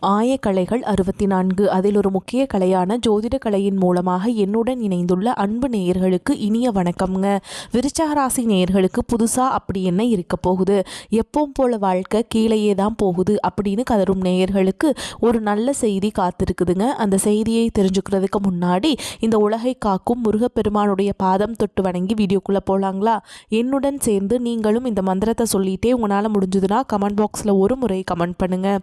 ஆயக்கலைகள் 64 அதில் ஒரு முக்கிய கலையான ஜோதிட கலையின் மூலமாக என்னுடன் இணைந்துள்ள அன்பு நேயர்களுக்கு இனிய வணக்கம்ங்க. விருச்சக ராசி நேயர்களுக்கு புதுசாக அப்படி என்ன இருக்க போகுது, எப்பவும் போல வாழ்க்கை கீழேயே தான் போகுது அப்படின்னு கதரும் நேயர்களுக்கு ஒரு நல்ல செய்தி காத்திருக்குதுங்க. அந்த செய்தியை தெரிஞ்சுக்கிறதுக்கு முன்னாடி இந்த உலகை காக்கும் முருகப்பெருமானுடைய பாதம் தொட்டு வணங்கி வீடியோக்குள்ளே போகலாங்களா? என்னுடன் சேர்ந்து நீங்களும் இந்த மந்திரத்தை சொல்லிட்டே உங்களால் முடிஞ்சதுன்னா கமெண்ட் பாக்ஸில் ஒரு முறை கமெண்ட் பண்ணுங்கள்.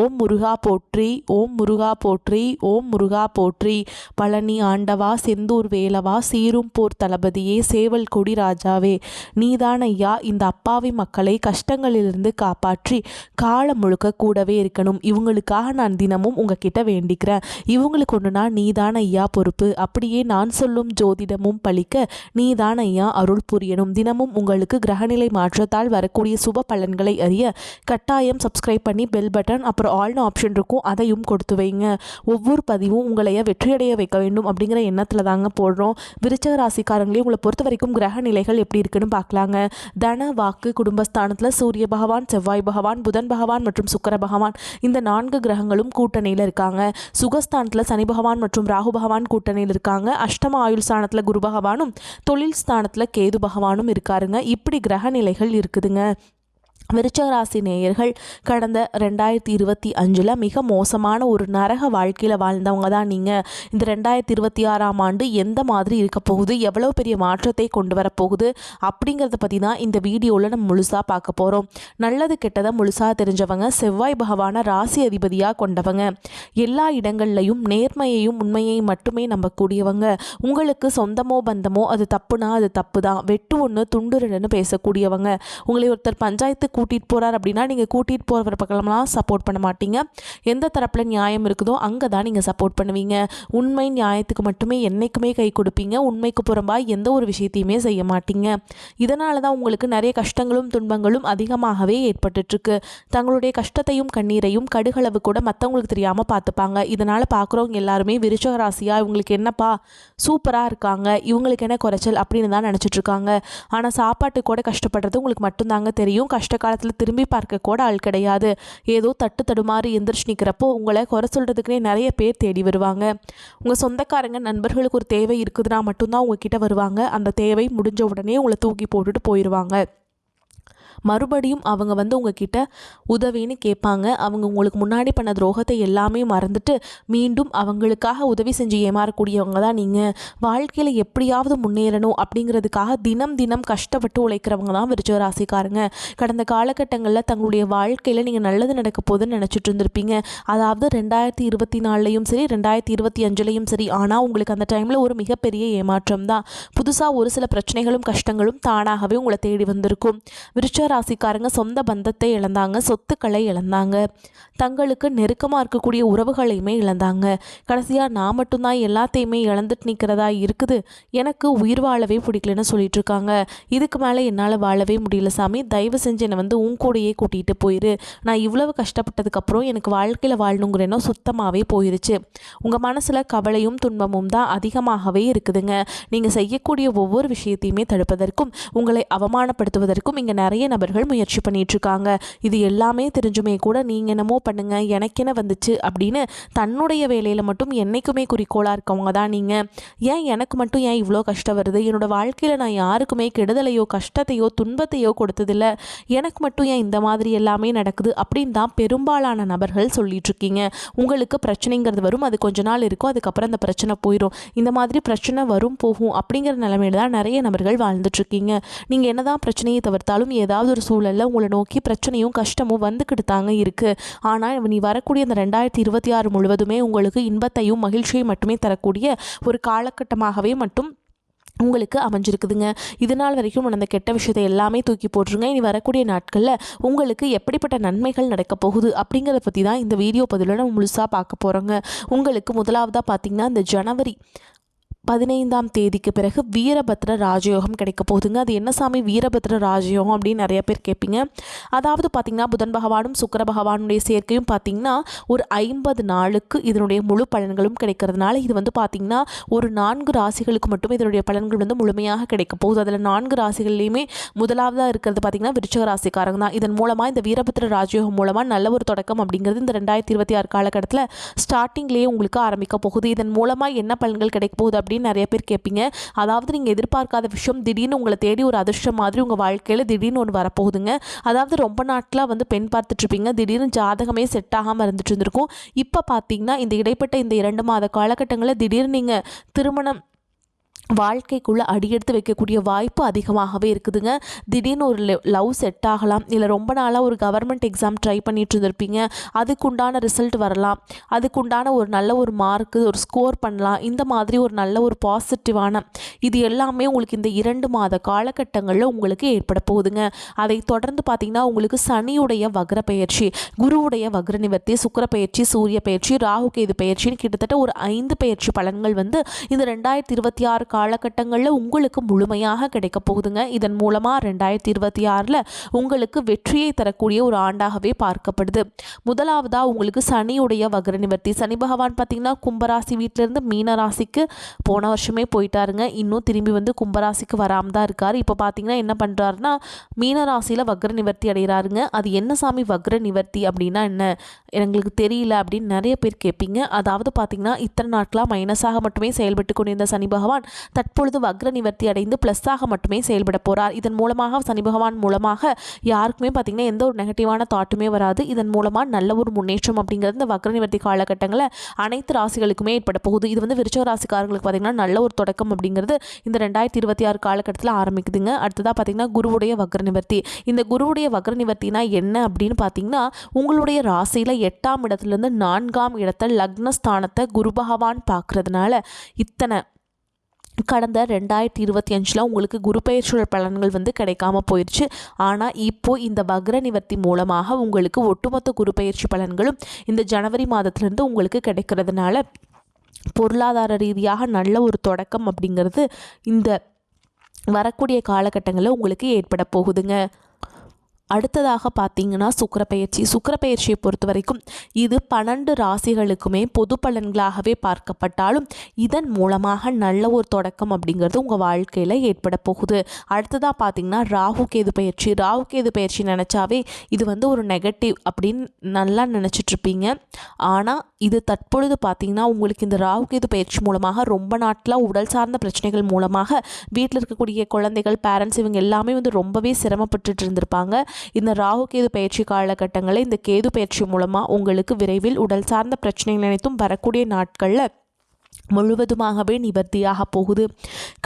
ஓம் முருகா போற்றி, ஓம் முருகா போற்றி, ஓம் முருகா போற்றி. பழனி ஆண்டவா, செந்தூர் வேலவா, சீரும் போர் தளபதியே, சேவல் கொடி ராஜாவே, நீதான் ஐயா இந்த அப்பாவி மக்களை கஷ்டங்களிலிருந்து காப்பாற்றி காலம் முழுக்க கூடவே இருக்கணும். இவங்களுக்காக நான் தினமும் உங்ககிட்ட வேண்டிக்கிறேன். இவங்களுக்கு ஒன்றுனா நீதான் ஐயா பொறுப்பு. அப்படியே நான் சொல்லும் ஜோதிடமும் பழிக்க நீதான் ஐயா அருள் புரியணும். தினமும் உங்களுக்கு கிரகநிலை மாற்றத்தால் வரக்கூடிய சுப பலன்களை அறிய கட்டாயம் சப்ஸ்கிரைப் பண்ணி பெல் பட்டன் அப்புறம் ஆல்னு ஆப்ஷன் இருக்கும், அதையும் கொடுத்து வைங்க. ஒவ்வொரு பதிவும் உங்களைய வெற்றியடைய வைக்க வேண்டும் அப்படிங்கிற எண்ணத்தில் தாங்க போடுறோம். விருச்சக ராசிக்காரங்களே, உங்களை பொறுத்த வரைக்கும் கிரக நிலைகள் எப்படி இருக்குன்னு பார்க்கலாங்க. தன வாக்கு குடும்பஸ்தானத்தில் சூரிய பகவான், செவ்வாய் பகவான், புதன் பகவான் மற்றும் சுக்கிர பகவான் இந்த 4 கிரகங்களும் கூட்டணியில் இருக்காங்க. சுகஸ்தானத்தில் சனி பகவான் மற்றும் ராகு பகவான் கூட்டணியில் இருக்காங்க. அஷ்டம ஆயுள் ஸ்தானத்தில் குரு பகவானும், தொழில் ஸ்தானத்தில் கேது பகவானும் இருக்காருங்க. இப்படி கிரக நிலைகள் இருக்குதுங்க. விருச்சக ராசி நேயர்கள் கடந்த 2025 மிக மோசமான ஒரு நரக வாழ்க்கையில் வாழ்ந்தவங்க தான் நீங்கள். இந்த 2026ஆம் ஆண்டு எந்த மாதிரி இருக்க போகுது, எவ்வளோ பெரிய மாற்றத்தை கொண்டு வரப்போகுது அப்படிங்கிறத பற்றி தான் இந்த வீடியோவில் நம்ம முழுசாக பார்க்க போகிறோம். நல்லது கெட்டதை முழுசாக தெரிஞ்சவங்க, செவ்வாய் பகவானை ராசி அதிபதியாக கொண்டவங்க, எல்லா இடங்கள்லையும் நேர்மையையும் உண்மையையும் மட்டுமே நம்பக்கூடியவங்க. உங்களுக்கு சொந்தமோ பந்தமோ அது தப்புனா அது தப்பு தான், வெட்டு ஒன்று துண்டு ரெண்டுன்னு பேசக்கூடியவங்க. உங்களை ஒருத்தர் பஞ்சாயத்து கூட்டிகிட்டு போகிறார் அப்படின்னா நீங்கள் கூட்டிகிட்டு போகிற பக்கம்லாம் சப்போர்ட் பண்ண மாட்டீங்க. எந்த தரப்பில் நியாயம் இருக்குதோ அங்கே தான் நீங்கள் சப்போர்ட் பண்ணுவீங்க. உண்மை நியாயத்துக்கு மட்டுமே என்றைக்குமே கை கொடுப்பீங்க. உண்மைக்கு புறம்பாக எந்த ஒரு விஷயத்தையுமே செய்ய மாட்டீங்க. இதனால தான் உங்களுக்கு நிறைய கஷ்டங்களும் துன்பங்களும் அதிகமாகவே ஏற்பட்டுருக்கு. தங்களுடைய கஷ்டத்தையும் கண்ணீரையும் கடுகளவு கூட மற்றவங்களுக்கு தெரியாமல் பார்த்துப்பாங்க. இதனால் பார்க்குறவங்க எல்லாருமே விருச்சக ராசியாக இவங்களுக்கு என்னப்பா சூப்பராக இருக்காங்க, இவங்களுக்கு என்ன குறைச்சல் அப்படின்னு தான் நினச்சிட்ருக்காங்க. ஆனால் சாப்பாட்டு கூட கஷ்டப்படுறது உங்களுக்கு மட்டும்தாங்க தெரியும். கஷ்ட காலத்தில் திரும்பி பார்க்க கூட ஆள் கிடையாது. ஏதோ தட்டு தடுமாறி எந்திரிச்சு நிற்கிறப்போ உங்களை குறை சொல்கிறதுக்குனே நிறைய பேர் தேடி வருவாங்க. உங்கள் சொந்தக்காரங்க நண்பர்களுக்கு ஒரு தேவை இருக்குதுன்னா மட்டும்தான் உங்ககிட்ட வருவாங்க. அந்த தேவை முடிஞ்ச உடனே உங்களை தூக்கி போட்டுட்டு போயிடுவாங்க. மறுபடியும் அவங்க உங்ககிட்ட உதவின்னு கேட்பாங்க. அவங்க உங்களுக்கு முன்னாடி பண்ண துரோகத்தை எல்லாமே மறந்துட்டு மீண்டும் அவங்களுக்காக உதவி செஞ்சு ஏமாறக்கூடியவங்க தான் நீங்கள். வாழ்க்கையில் எப்படியாவது முன்னேறணும் அப்படிங்கிறதுக்காக தினம் தினம் கஷ்டப்பட்டு உழைக்கிறவங்க தான் விருச்சிக ராசிக்காரங்க. கடந்த காலகட்டங்களில் தங்களுடைய வாழ்க்கையில் நீங்கள் நல்லது நடக்க போகுதுன்னு நினச்சிட்டு இருந்திருப்பீங்க. அதாவது 2024லையும் சரி 2025லையும் சரி. ஆனால் உங்களுக்கு அந்த டைமில் ஒரு மிகப்பெரிய ஏமாற்றம் தான். புதுசாக ஒரு சில பிரச்சனைகளும் கஷ்டங்களும் தானாகவே உங்களை தேடி வந்திருக்கும். விருச்சிக ராசிக்காரங்க சொந்த பந்தத்தை இழந்தாங்க, சொத்துக்களை இழந்தாங்க, தங்களுக்கு நெருக்கமாக இருக்கக்கூடிய உறவுகளையுமே இழந்தாங்க. கடைசியாக நான் மட்டும்தான் எல்லாத்தையுமே இழந்துட்டு நிற்கிறதா இருக்குது, எனக்கு உயிர் வாழவே பிடிக்கலன்னு சொல்லிட்டு இருக்காங்க. இதுக்கு மேலே என்னால் வாழவே முடியல சாமி, தயவு செஞ்சு என்னை உன் கூடையே கூட்டிகிட்டு போயிரு. நான் இவ்வளவு கஷ்டப்பட்டதுக்கப்புறம் எனக்கு வாழ்க்கையில் வாழணுங்கிற எண்ணம் சுத்தமாகவே போயிருச்சு. உங்கள் மனசில் கவலையும் துன்பமும் தான் அதிகமாகவே இருக்குதுங்க. நீங்கள் செய்யக்கூடிய ஒவ்வொரு விஷயத்தையுமே தடுப்பதற்கும் உங்களை அவமானப்படுத்துவதற்கும் இங்கே நிறைய நபர்கள் முயற்சி பண்ணிட்டு இருக்காங்க. இது எல்லாமே தெரிஞ்சுமே கூட நீங்க என்னமோ பண்ணுங்க, எனக்கு என்ன வந்துச்சு அப்படின்னு தன்னுடைய வேலையில மட்டும் என்னைக்குமே குறிக்கோளா இருக்கவங்க தான் நீங்க. ஏன் எனக்கு மட்டும் ஏன் இவ்வளோ கஷ்டம் வருது, என்னோட வாழ்க்கையில நான் யாருக்குமே கெடுதலையோ கஷ்டத்தையோ துன்பத்தையோ கொடுத்ததில்ல, எனக்கு மட்டும் ஏன் இந்த மாதிரி எல்லாமே நடக்குது அப்படின்னு தான் பெரும்பாலான நபர்கள் சொல்லிட்டு இருக்கீங்க. உங்களுக்கு பிரச்சனைங்கிறது வரும், அது கொஞ்ச நாள் இருக்கும், அதுக்கப்புறம் அந்த பிரச்சனை போயிடும். இந்த மாதிரி பிரச்சனை வரும் போகும் அப்படிங்கிற நிலைமையில தான் நிறைய நபர்கள் வாழ்ந்துட்டு இருக்கீங்க. நீங்க என்னதான் பிரச்சனையை தவிர்த்தாலும் ஏதாவது ஒரு சூழலில் உங்களை நோக்கி பிரச்சனையும் கஷ்டமும் வந்துக்கிட்டு தாங்க இருக்குது. ஆனால் நீ வரக்கூடிய அந்த 2026 முழுவதுமே உங்களுக்கு இன்பத்தையும் மகிழ்ச்சியையும் மட்டுமே தரக்கூடிய ஒரு காலகட்டமாகவே மட்டும் உங்களுக்கு அமைஞ்சிருக்குதுங்க. இதனால் வரைக்கும் அந்த கெட்ட விஷயத்தை எல்லாமே தூக்கி போட்டுருங்க. இனி வரக்கூடிய நாட்களில் உங்களுக்கு எப்படிப்பட்ட நன்மைகள் நடக்க போகுது அப்படிங்கிறத பற்றி தான் இந்த வீடியோ பதிவில் நம்ம முழுசாக பார்க்க போகிறோங்க. உங்களுக்கு முதலாவதாக பார்த்திங்கன்னா இந்த ஜனவரி 15ஆம் தேதிக்கு பிறகு வீரபத்ர ராஜயோகம் கிடைக்க போகுதுங்க. அது என்ன சாமி வீரபத்ர ராஜயோகம் அப்படின்னு நிறைய பேர் கேட்பீங்க. அதாவது பார்த்திங்கன்னா புதன் பகவானும் சுக்கிர பகவானுடைய சேர்க்கையும் பார்த்திங்கன்னா ஒரு 50 நாளுக்கு இதனுடைய முழு பலன்களும் கிடைக்கிறதுனால இது வந்து பார்த்திங்கன்னா ஒரு 4 ராசிகளுக்கு மட்டும் இதனுடைய பலன்கள் வந்து முழுமையாக கிடைக்க போகுது. அதில் 4 ராசிகள்லையுமே முதலாவதாக இருக்கிறது பார்த்திங்கன்னா விருச்சிக ராசிக்காரங்க தான். இதன் மூலமாக இந்த வீரபத்ர ராஜயோகம் மூலமாக நல்ல ஒரு தொடக்கம் அப்படிங்கிறது இந்த 2026 காலகட்டத்தில் ஸ்டார்டிங்லேயே உங்களுக்கு ஆரம்பிக்க போகுது. இதன் மூலமாக என்ன பலன்கள் கிடைக்க போகுது அப்படின்னு நிறைய பேர் கேட்பீங்க. அதாவது நீங்கள் எதிர்பார்க்காத விஷயம் திடீர்னு உங்களை தேடி ஒரு அதிர்ஷ்டம் மாதிரி உங்கள் வாழ்க்கையில் திடீர்னு ஒன்று வரப்போகுதுங்க. அதாவது ரொம்ப நாட்களாக வந்து பெண் பார்த்துட்ருப்பீங்க, திடீர்னு ஜாதகமே செட் ஆகாமல் இருந்துட்டு இருந்திருக்கும். இப்போ பார்த்தீங்கன்னா இந்த இடைப்பட்ட இந்த 2 மாத காலகட்டங்களில் திடீர்னு நீங்கள் திருமணம் வாழ்க்கைக்குள்ளே அடியெடுத்து வைக்கக்கூடிய வாய்ப்பு அதிகமாகவே இருக்குதுங்க. திடீர்னு ஒரு லவ் செட் ஆகலாம், இல்லை ரொம்ப நாளாக ஒரு கவர்மெண்ட் எக்ஸாம் ட்ரை பண்ணிட்டு இருந்திருப்பீங்க, அதுக்குண்டான ரிசல்ட் வரலாம், அதுக்குண்டான ஒரு நல்ல ஒரு மார்க்கு ஒரு ஸ்கோர் பண்ணலாம். இந்த மாதிரி ஒரு நல்ல ஒரு பாசிட்டிவான இது எல்லாமே உங்களுக்கு இந்த 2 மாத காலகட்டங்களில் உங்களுக்கு ஏற்பட போகுதுங்க. அதை தொடர்ந்து பார்த்திங்கன்னா உங்களுக்கு சனியுடைய வக்ர பயிற்சி, குருவுடைய வக்ர நிவர்த்தி, சுக்கிர பயிற்சி, சூரிய பயிற்சி, ராகு கேது பயிற்சின்னு கிட்டத்தட்ட ஒரு 5 பயிற்சி பலன்கள் வந்து இந்த 2026 காலகட்டங்களில் உங்களுக்கு முழுமையாக கிடைக்க போகுதுங்க. இதன் மூலமாக 2026 உங்களுக்கு வெற்றியை தரக்கூடிய ஒரு ஆண்டாகவே பார்க்கப்படுது. முதலாவதாக உங்களுக்கு சனியுடைய வக்ர நிவர்த்தி. சனி பகவான் பார்த்திங்கன்னா கும்பராசி வீட்டிலேருந்து மீன ராசிக்கு போன வருஷமே போயிட்டாருங்க. இன்னும் திரும்பி வந்து கும்பராசிக்கு வராமல் தான் இருக்கார். இப்போ பார்த்திங்கன்னா என்ன பண்ணுறாருன்னா மீன ராசியில் வக்ர நிவர்த்தி அடைகிறாருங்க. அது என்ன சாமி வக்ர நிவர்த்தி அப்படின்னா என்ன எங்களுக்கு தெரியல அப்படின்னு நிறைய பேர் கேட்பீங்க. அதாவது பார்த்திங்கன்னா இத்தனை நாட்களாக மைனஸாக மட்டுமே செயல்பட்டு கொண்டிருந்த சனி பகவான் தற்பொழுது வக்ர நிவர்த்தி அடைந்து ப்ளஸ்ஸாக மட்டுமே செயல்பட போகிறார். இதன் மூலமாக சனி பகவான் மூலமாக யாருக்குமே பார்த்திங்கன்னா எந்த ஒரு நெகட்டிவான தாட்டுமே வராது. இதன் மூலமாக நல்ல ஒரு முன்னேற்றம் அப்படிங்கிறது இந்த வக்ர நிவர்த்தி காலகட்டங்களில் அனைத்து ராசிகளுக்குமே ஏற்பட போகுது. இது வந்து விருச்சிக ராசிக்காரர்களுக்கு பார்த்திங்கன்னா நல்ல ஒரு தொடக்கம் அப்படிங்கிறது இந்த 2026 காலகட்டத்தில் ஆரம்பிக்குதுங்க. அடுத்ததாக பார்த்திங்கன்னா குருவுடைய வக்ர நிவர்த்தி. இந்த குருவுடைய வக்ர நிவர்த்தினா என்ன அப்படின்னு பார்த்திங்கன்னா உங்களுடைய ராசியில் 8ஆம் இடத்துலேருந்து 4ஆம் இடத்தை லக்னஸ்தானத்தை குரு பகவான் பார்க்கறதுனால இத்தனை கடந்த 2025 உங்களுக்கு குரு பயிற்சியோட பலன்கள் வந்து கிடைக்காம போயிடுச்சு. ஆனால் இப்போது இந்த வக்ர நிவர்த்தி மூலமாக உங்களுக்கு ஒட்டுமொத்த குரு பயிற்சி பலன்களும் இந்த ஜனவரி மாதத்துலேருந்து உங்களுக்கு கிடைக்கிறதுனால பொருளாதார ரீதியாக நல்ல ஒரு தொடக்கம் அப்படிங்கிறது இந்த வரக்கூடிய காலகட்டங்களில் உங்களுக்கு ஏற்பட போகுதுங்க. அடுத்ததாக பார்த்தீங்கன்னா சுக்கிர பயிற்சியை பொறுத்த வரைக்கும் இது 12 ராசிகளுக்குமே பொது பலன்களாகவே பார்க்கப்பட்டாலும் இதன் மூலமாக நல்ல ஒரு தொடக்கம் அப்படிங்கிறது உங்கள் வாழ்க்கையில் ஏற்பட போகுது. அடுத்ததாக பார்த்தீங்கன்னா ராகு கேது பயிற்சி நினச்சாவே இது வந்து ஒரு நெகட்டிவ் அப்படின்னு நல்லா நினச்சிட்ருப்பீங்க. ஆனால் இது தற்பொழுது பார்த்தீங்கன்னா உங்களுக்கு இந்த ராகு கேது பயிற்சி மூலமாக ரொம்ப நாட்களாக உடல் சார்ந்த பிரச்சனைகள் மூலமாக வீட்டில் இருக்கக்கூடிய குழந்தைகள் பேரண்ட்ஸ் இவங்க எல்லாமே வந்து ரொம்பவே சிரமப்பட்டுட்டு இருந்திருப்பாங்க. இந்த ராகு கேது பயிற்சி காலகட்டங்களில் இந்த கேது பயிற்சி மூலமாக உங்களுக்கு விரைவில் உடல் சார்ந்த பிரச்சனைகள் அனைத்தும் வரக்கூடிய நாட்களில் முழுவதுமாகவே நிவர்த்தியாக போகுது.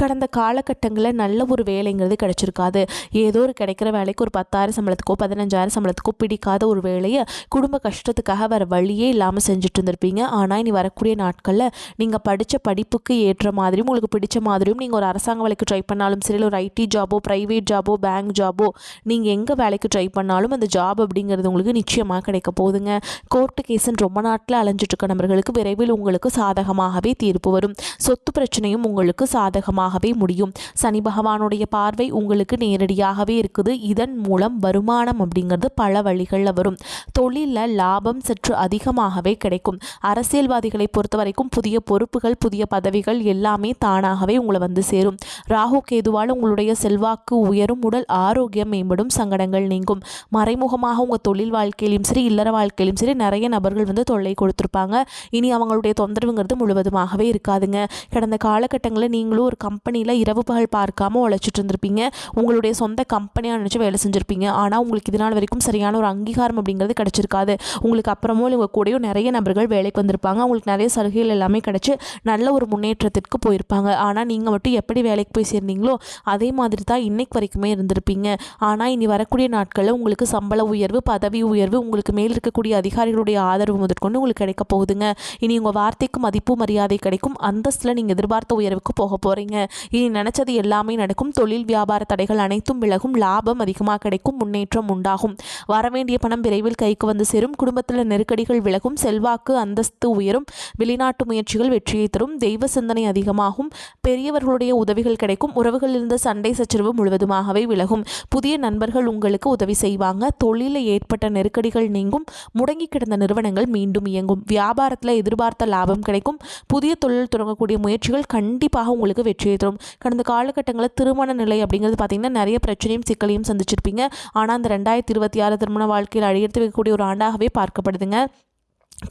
கடந்த காலகட்டங்களில் நல்ல ஒரு வேலைங்கிறது கிடைச்சிருக்காது. ஏதோ ஒரு கிடைக்கிற வேலைக்கு ஒரு 10,000 சம்பளத்துக்கோ 15,000 சம்பளத்துக்கோ பிடிக்காத ஒரு வேலையை குடும்ப கஷ்டத்துக்காக வேறு வழியே இல்லாமல் செஞ்சுட்டு இருந்திருப்பீங்க. ஆனால் இனி வரக்கூடிய நாட்களில் நீங்கள் படித்த படிப்புக்கு ஏற்ற மாதிரியும் உங்களுக்கு பிடிச்ச மாதிரியும் நீங்கள் ஒரு அரசாங்க வேலைக்கு ட்ரை பண்ணாலும் சரி, ஒரு ஐடி ஜாபோ ப்ரைவேட் ஜாபோ பேங்க் ஜாபோ நீங்கள் எங்கே வேலைக்கு ட்ரை பண்ணாலும் அந்த ஜாப் அப்படிங்கிறது உங்களுக்கு நிச்சயமாக கிடைக்க போகுதுங்க. கோர்ட்டு கேஸுன்னு ரொம்ப நாட்டில் அலைஞ்சிட்டு இருக்க நபர்களுக்கு விரைவில் உங்களுக்கு சாதகமாகவே தீர்ப்பு வரும். சொத்து பிரச்சனையும் உங்களுக்கு சாதகமாகவே முடியும். சனி பகவானுடைய பார்வை உங்களுக்கு நேரடியாகவே இருக்குது. இதன் மூலம் வருமானம் அப்படிங்கிறது பல வழிகளில் வரும். தொழிலில் லாபம் சற்று அதிகமாகவே கிடைக்கும். அரசியல்வாதிகளை பொறுத்த வரைக்கும் புதிய பொறுப்புகள் புதிய பதவிகள் எல்லாமே தானாகவே உங்களை வந்து சேரும். ராகு கேதுவால் உங்களுடைய செல்வாக்கு உயரும், உடல் ஆரோக்கியம் மேம்படும், சங்கடங்கள் நீங்கும். மறைமுகமாக உங்கள் தொழில் வாழ்க்கையிலும் சரி இல்லற வாழ்க்கையிலும் சரி நிறைய நபர்கள் வந்து தொல்லை கொடுத்துருப்பாங்க. இனி அவங்களுடைய தொந்தரவுங்கிறது முழுவதுமாகவே இருக்காதுங்க. கடந்த காலகட்டங்களில் நீங்களும் ஒரு கம்பெனியில் இரவு பகல் பார்க்காம உழைச்சிட்டு இருந்திருப்பீங்க. உங்களுடைய சொந்த கம்பெனியாக நினச்சி வேலை செஞ்சுருப்பீங்க. ஆனால் உங்களுக்கு இதனால் வரைக்கும் சரியான ஒரு அங்கீகாரம் அப்படிங்கிறது கிடைச்சிருக்காது. உங்களுக்கு அப்புறமோ உங்கள் கூடயும் நிறைய நபர்கள் வேலைக்கு வந்திருப்பாங்க. உங்களுக்கு நிறைய சலுகைகள் எல்லாமே கிடைச்சி நல்ல ஒரு முன்னேற்றத்திற்கு போயிருப்பாங்க. ஆனால் நீங்கள் மட்டும் எப்படி வேலைக்கு போய் சேர்ந்தீங்களோ அதே மாதிரி தான் இன்னைக்கு வரைக்குமே இருந்திருப்பீங்க. ஆனால் இனி வரக்கூடிய நாட்களில் உங்களுக்கு சம்பள உயர்வு பதவி உயர்வு உங்களுக்கு மேல் இருக்கக்கூடிய அதிகாரிகளுடைய ஆதரவு முதற்கொண்டு உங்களுக்கு கிடைக்க போகுதுங்க. இனி உங்கள் வார்த்தைக்கு மதிப்பு மரியாதை கிடைக்கும். கிடைக்கும். அந்தஸ்தில் நீங்கள் எதிர்பார்த்த உயர்வுக்கு போக போகிறீங்க. இனி நினச்சது எல்லாமே நடக்கும். தொழில் வியாபார தடைகள் அனைத்தும் விலகும். லாபம் அதிகமாக கிடைக்கும். முன்னேற்றம் உண்டாகும். வரவேண்டிய பணம் விரைவில் கைக்கு வந்து சேரும். குடும்பத்தில் நெருக்கடிகள் விலகும். செல்வாக்கு அந்தஸ்து உயரும். வெளிநாட்டு முயற்சிகள் வெற்றியை தரும். தெய்வ சிந்தனை அதிகமாகும். பெரியவர்களுடைய உதவிகள் கிடைக்கும். உறவுகளில் இருந்த சண்டை சச்சரவு முழுவதுமாகவே விலகும். புதிய நண்பர்கள் உங்களுக்கு உதவி செய்வாங்க. தொழிலில் ஏற்பட்ட நெருக்கடிகள் நீங்கும். முடங்கி கிடந்த நிறுவனங்கள் மீண்டும் இயங்கும். வியாபாரத்தில் எதிர்பார்த்த லாபம் கிடைக்கும். புதிய தொழில் தொடங்கக்கூடிய முயற்சிகள் கண்டிப்பாக உங்களுக்கு வெற்றியை தரும். கடந்த காலகட்டங்களில் திருமண நிலை அப்படிங்கிறது பார்த்தீங்கன்னா நிறைய பிரச்சனையும் சிக்கலையும் சந்திச்சிருப்பீங்க. ஆனால் அந்த 2026 திருமண வாழ்க்கையில் அடியெடுத்து வைக்கக்கூடிய ஒரு ஆண்டாகவே பார்க்கப்படுதுங்க.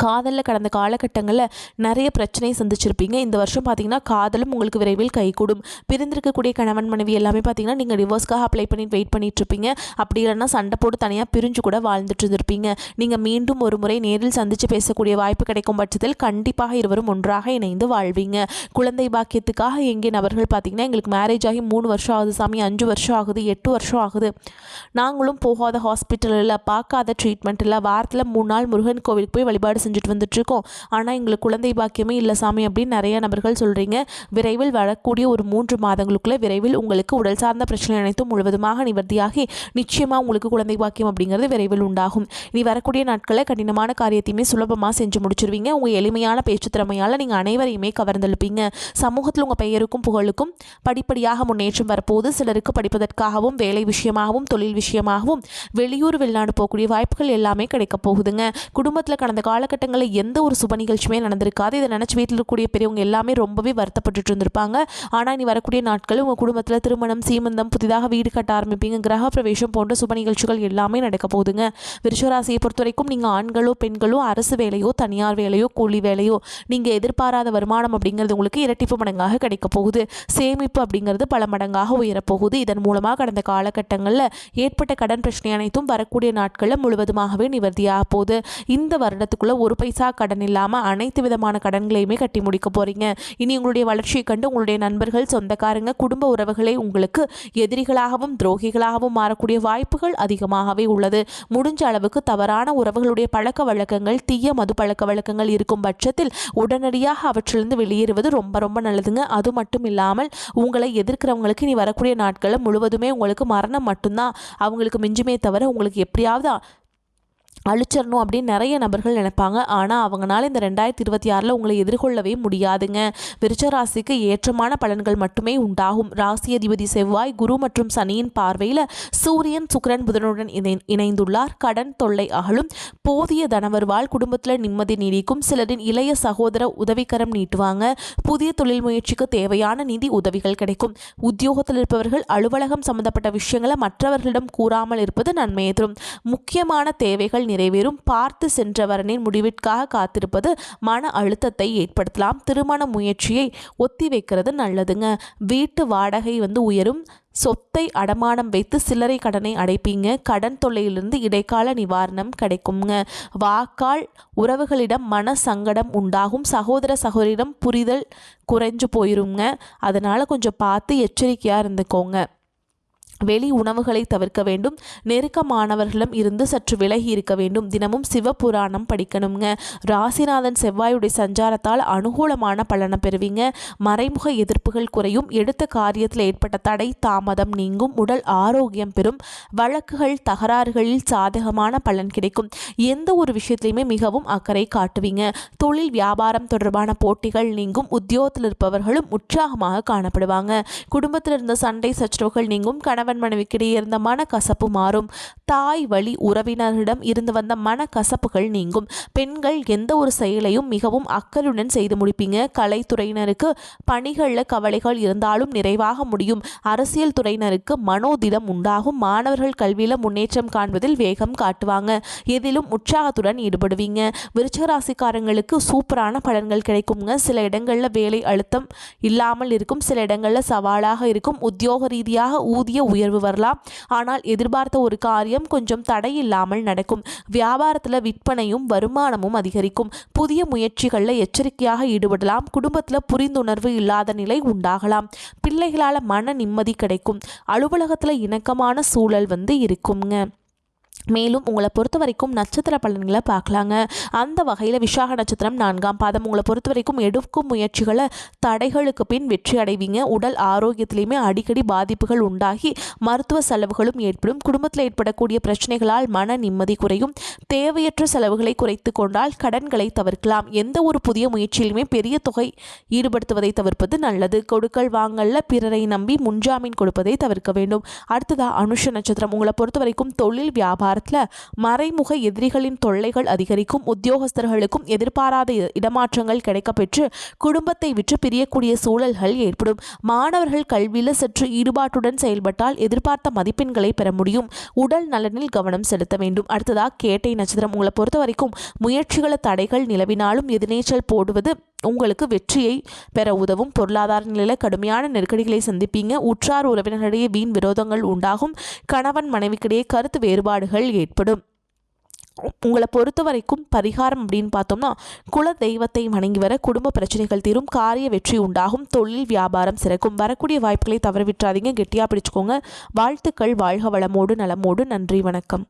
காதலில் கடந்த காலகட்டங்களில் நிறைய பிரச்சனையை சந்திச்சிருப்பீங்க. இந்த வருஷம் பார்த்தீங்கன்னா காதலும் உங்களுக்கு விரைவில் கைகூடும். பிரிந்திருக்கக்கூடிய கணவன் மனைவி எல்லாமே பார்த்தீங்கன்னா நீங்கள் டிவோர்ஸ்க்காக அப்ளை பண்ணிட்டு வெயிட் பண்ணிட்டு இருப்பீங்க. அப்படி இல்லைன்னா சண்டை போட்டு தனியாக பிரிஞ்சு கூட வாழ்ந்துட்டு இருந்திருப்பீங்க. நீங்கள் மீண்டும் ஒரு முறை நேரில் சந்தித்து பேசக்கூடிய வாய்ப்பு கிடைக்கும் பட்சத்தில் கண்டிப்பாக இருவரும் ஒன்றாக இணைந்து வாழ்வீங்க. குழந்தை பாக்கியத்துக்காக எங்கே நபர்கள் பார்த்தீங்கன்னா எங்களுக்கு மேரேஜ் ஆகி 3 வருஷம் ஆகுது சாமி, 5 வருஷம் ஆகுது, 8 வருஷம் ஆகுது, நாங்களும் போகாத ஹாஸ்பிட்டலில் பார்க்காத ட்ரீட்மெண்ட் இல்லை, வாரத்தில் 3 நாள் முருகன் கோவிலுக்கு போய் வழிபாடு செஞ்சுட்டு வந்துட்டுருக்கோம், ஆனால் எங்களுக்கு குழந்தை பாக்கியமே இல்லை சாமி அப்படின்னு நிறைய நபர்கள் சொல்கிறீங்க. விரைவில் வரக்கூடிய ஒரு 3 மாதங்களுக்குள்ளே விரைவில் உங்களுக்கு உடல் சார்ந்த பிரச்சனை அனைத்தும் முழுவதுமாக நிவர்த்தியாகி நிச்சயமாக உங்களுக்கு குழந்தை பாக்கியம் அப்படிங்கிறது விரைவில் உண்டாகும். இனி வரக்கூடிய நாட்களில் கடினமான காரியத்தையுமே சுலபமாக செஞ்சு முடிச்சிருவீங்க. உங்கள் எளிமையான பேச்சு திறமையால் நீங்கள் அனைவரையுமே கவர்ந்தெழுப்பீங்க. சமூகத்தில் உங்கள் பெயருக்கும் புகழுக்கும் படிப்படியாக முன்னேற்றம் வரப்போது. சிலருக்கு படிப்பதற்காகவும் வேலை விஷயமாகவும் தொழில் விஷயமாகவும் வெளியூர் வெளிநாடு போகக்கூடிய வாய்ப்புகள் எல்லாமே கிடைக்க போகுதுங்க. குடும்பத்தில் கடந்த காலகட்டங்களில் எந்த ஒரு சுப நிகழ்ச்சியுமே நடந்திருக்காது. இதை நினச்சி வீட்டில் இருக்கக்கூடிய பெரியவங்க எல்லாமே ரொம்பவே வருத்தப்பட்டு இருந்திருப்பாங்க. ஆனால் இனி வரக்கூடிய நாட்கள் உங்கள் குடும்பத்தில் திருமணம், சீமந்தம், புதிதாக வீடு கட்ட ஆரம்பிப்பீங்க. கிரக பிரவேசம் போன்ற சுப நிகழ்ச்சிகள் எல்லாமே நடக்க போகுதுங்க. விருச்சிகராசியை பொறுத்த வரைக்கும் நீங்கள் ஆண்களோ பெண்களோ அரசு வேலையோ தனியார் வேலையோ கூலி வேலையோ நீங்கள் எதிர்பாராத வருமானம் அப்படிங்கிறது உங்களுக்கு இரட்டிப்பு மடங்காக கிடைக்க போகுது. சேமிப்பு அப்படிங்கிறது பல மடங்காக உயரப்போகுது. இதன் மூலமாக கடந்த காலகட்டங்களில் ஏற்பட்ட கடன் பிரச்சனை அனைத்தும் வரக்கூடிய நாட்களில் முழுவதுமாகவே நிவர்த்தியாக போகுது. இந்த வருடத்துக்குள்ள ஒரு பைசா கடன் இல்லாமல் அனைத்து விதமான கடன்களையுமே கட்டி முடிக்க போறீங்க. இனி உங்களுடைய வளர்ச்சியை கண்டு உங்களுடைய நண்பர்கள், சொந்தக்காரங்க, குடும்ப உறவுகளை உங்களுக்கு எதிரிகளாகவும் துரோகிகளாகவும் மாறக்கூடிய வாய்ப்புகள் அதிகமாகவே உள்ளது. முடிஞ்ச அளவுக்கு தவறான உறவுகளுடைய பழக்க வழக்கங்கள், தீய மது பழக்க வழக்கங்கள் இருக்கும் பட்சத்தில் உடனடியாக அவற்றிலிருந்து வெளியேறுவது ரொம்ப ரொம்ப நல்லதுங்க. அது மட்டும் இல்லாமல் உங்களை எதிர்க்கிறவங்களுக்கு இனி வரக்கூடிய நாட்களில் முழுவதுமே உங்களுக்கு மரணம் மட்டும்தான் அவங்களுக்கு மிஞ்சுமே தவிர உங்களுக்கு எப்படியாவது அழிச்சிடணும் அப்படின்னு நிறைய நபர்கள் நினைப்பாங்க. ஆனால் அவங்களால இந்த 2026 உங்களை எதிர்கொள்ளவே முடியாதுங்க. விருச்சிக ராசிக்கு ஏற்றமான பலன்கள் மட்டுமே உண்டாகும். ராசி அதிபதி செவ்வாய், குரு மற்றும் சனியின் பார்வையில் சூரியன், சுக்கிரன், புதனுடன் இணைந்துள்ளார். கடன் தொல்லை அகலும். போதிய தனவருவால் குடும்பத்தில் நிம்மதி நீடிக்கும். சிலரின் இளைய சகோதர உதவிக்கரம் நீட்டுவாங்க. புதிய தொழில் முயற்சிக்கு தேவையான நிதி உதவிகள் கிடைக்கும். உத்தியோகத்தில் இருப்பவர்கள் அலுவலகம் சம்பந்தப்பட்ட விஷயங்களை மற்றவர்களிடம் கூறாமல் இருப்பது நன்மையை தரும். முக்கியமான தேவைகள் நிறைவேறும். பார்த்து சென்றவரனின் முடிவிற்காக காத்திருப்பது மன அழுத்தத்தை ஏற்படுத்தலாம். திருமண முயற்சியை ஒத்தி வைக்கிறது நல்லதுங்க. வீட்டு வாடகை உயரும். சொத்தை அடமானம் வைத்து சில்லறை கடனை அடைப்பீங்க. கடன் தொல்லையிலிருந்து இடைக்கால நிவாரணம் கிடைக்குங்க. வாக்கால் உறவுகளிடம் மன சங்கடம் உண்டாகும். சகோதர சகோதரிடம் புரிதல் குறைஞ்சு போயிருங்க. அதனால கொஞ்சம் பார்த்து எச்சரிக்கையாக இருந்துக்கோங்க. வெளி உணவுகளை தவிர்க்க வேண்டும். நெருக்கமானவர்களிடம் இருந்து சற்று விலகி இருக்க வேண்டும். தினமும் சிவபுராணம் படிக்கணுங்க. ராசிநாதன் செவ்வாயுடைய சஞ்சாரத்தால் அனுகூலமான பலனை பெறுவீங்க. மறைமுக எதிர்ப்புகள் குறையும். எடுத்த காரியத்தில் ஏற்பட்ட தடை தாமதம் நீங்கும். உடல் ஆரோக்கியம் பெறும். வழக்குகள் தகராறுகளில் சாதகமான பலன் கிடைக்கும். எந்த ஒரு விஷயத்திலையுமே மிகவும் அக்கறை காட்டுவீங்க. தொழில் வியாபாரம் தொடர்பான போட்டிகள் நீங்கும். உத்தியோகத்தில் இருப்பவர்களும் உற்சாகமாக காணப்படுவாங்க. குடும்பத்தில் இருந்த சண்டை சச்சரவுகள் நீங்கும். கணவன் மனைவிக்கிடையே இருந்த மனக்கசப்பு மாறும். தாய் வழி உறவினரிடம் இருந்து வந்த மனக்கசப்புகள் நீங்கும். பெண்கள் எந்த ஒரு செயலையும் மிகவும் அக்கறையுடன் செய்து முடிப்பீங்க. கலைத்துறையினருக்கு பணிகளில் கவலைகள் இருந்தாலும் நிறைவாக முடியும். அரசியல் துறையினருக்கு மனோதிடம் உண்டாகும். மாணவர்கள் கல்வியில் முன்னேற்றம் காண்பதில் வேகம் காட்டுவாங்க. எதிலும் உற்சாகத்துடன் ஈடுபடுவீங்க. விருச்சிக ராசிக்காரங்களுக்கு சூப்பரான பலன்கள் கிடைக்குங்க. சில இடங்களில் வேலை அழுத்தம் இல்லாமல் இருக்கும். சில இடங்களில் சவாலாக இருக்கும். உத்தியோக ரீதியாக ஊதிய உயர்வு வரலாம். ஆனால் எதிர்பார்த்த ஒரு காரியம் கொஞ்சம் தடையில்லாமல் நடக்கும். வியாபாரத்தில் விற்பனையும் வருமானமும் அதிகரிக்கும். புதிய முயற்சிகளில் எச்சரிக்கையாக ஈடுபடலாம். குடும்பத்தில் புரிந்துணர்வு இல்லாத நிலை உண்டாகலாம். பிள்ளைகளால் மன நிம்மதி கிடைக்கும். அலுவலகத்தில் இணக்கமான சூழல் இருக்குங்க. மேலும் உங்களை பொறுத்த வரைக்கும் நட்சத்திர பலன்களை பார்க்கலாங்க. அந்த வகையில் விசாக நட்சத்திரம் 4ஆம் பாதம். உங்களை பொறுத்த வரைக்கும் எடுக்கும் முயற்சிகளை தடைகளுக்கு பின் வெற்றி அடைவீங்க. உடல் ஆரோக்கியத்திலையுமே அடிக்கடி பாதிப்புகள் உண்டாகி மருத்துவ செலவுகளும் ஏற்படும். குடும்பத்தில் ஏற்படக்கூடிய பிரச்சனைகளால் மன நிம்மதி குறையும். தேவையற்ற செலவுகளை குறைத்து கொண்டால் கடன்களை தவிர்க்கலாம். எந்த ஒரு புதிய முயற்சியிலுமே பெரிய தொகை ஈடுபடுத்துவதை தவிர்ப்பது நல்லது. கொடுக்கல் வாங்கல்ல பிறரை நம்பி முன்ஜாமீன் கொடுப்பதை தவிர்க்க வேண்டும். அடுத்ததா அனுஷ நட்சத்திரம். உங்களை பொறுத்த வரைக்கும் தொழில் வியாபாரம் மறைமுக எதிரிகளின் தொல்லைகள் அதிகரிக்கும். உத்தியோகஸ்தர்களுக்கும் எதிர்பாராத இடமாற்றங்கள் கிடைக்கப்பெற்று குடும்பத்தை விட்டு பிரியக்கூடிய சூழல்கள் ஏற்படும். மாணவர்கள் கல்வியில் சற்று ஈடுபாட்டுடன் செயல்பட்டால் எதிர்பார்த்த மதிப்பெண்களை பெற முடியும். உடல் நலனில் கவனம் செலுத்த வேண்டும். அடுத்ததா கேட்டை நட்சத்திரம். உங்களை பொறுத்த வரைக்கும் முயற்சிகள தடைகள் நிலவினாலும் எதிர்நீச்சல் போடுவது உங்களுக்கு வெற்றியை பெற உதவும். பொருளாதார நிலையில் கடுமையான நெருக்கடிகளை சந்திப்பீங்க. உற்றார் உறவினர்களிடையே வீண் விரோதங்கள் உண்டாகும். கணவன் மனைவிக்கிடையே கருத்து வேறுபாடுகள் ஏற்படும். உங்களை பொறுத்த வரைக்கும் பரிகாரம் அப்படின்னு பார்த்தோம்னா குல தெய்வத்தை வணங்கி வர குடும்ப பிரச்சனைகள் தீரும். காரிய வெற்றி உண்டாகும். தொழில் வியாபாரம் சிறக்கும். வரக்கூடிய வாய்ப்புகளை தவற விட்டுறாதீங்க. கெட்டியாக பிடிச்சுக்கோங்க. வாழ்த்துக்கள். வாழ்க வளமோடு நலமோடு. நன்றி, வணக்கம்.